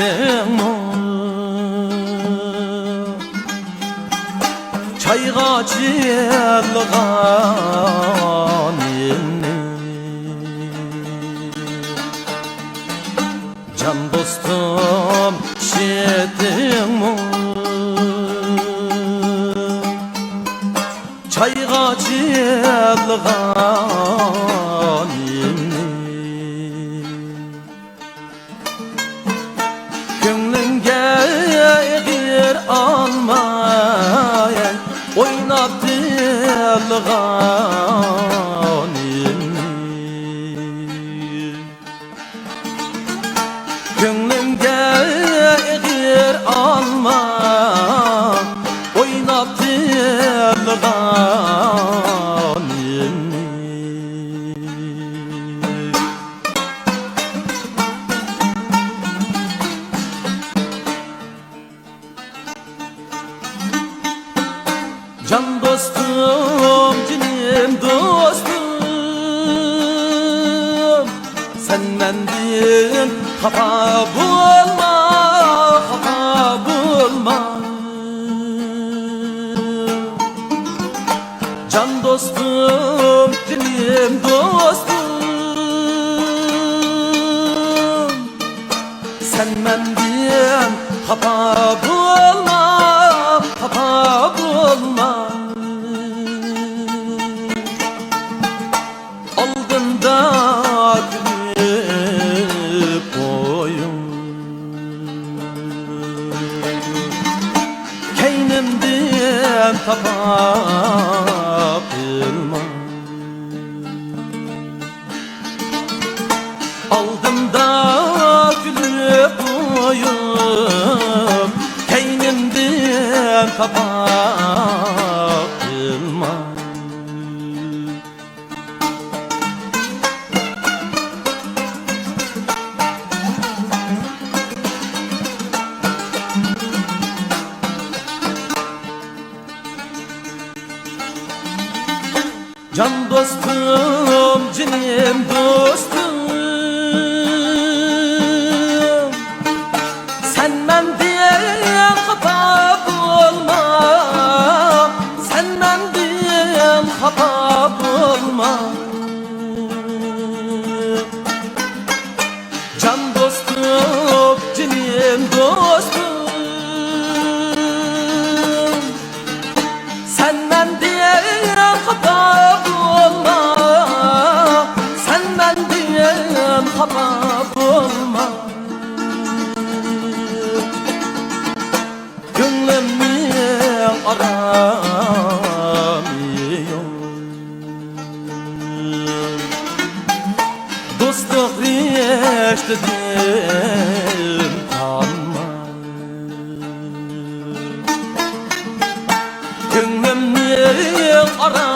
ettin çayga çılgan inni can dostum şettin çayga çılgan inni gönlünge gir almaya oynap dilgan inni gönlünge gir alma oynap dilgan inni can dostum, cinim dostum sen mendil hata bulma, hata bulma can dostum, cinim dostum sen mendil hata bulma, hata bulma aldığında gülüp boyun keynimden tapapılma aldığında gülüp boyun keynimden tapapılma can dostum, cinim dostum sen mendil hata bulma, sen mendil hata bulma can dostum, cinim dostum sen mendil hata bulma, sen mendil hata bulma gönlümü aramıyor dostluk reştedim kanma gönlümü aramıyor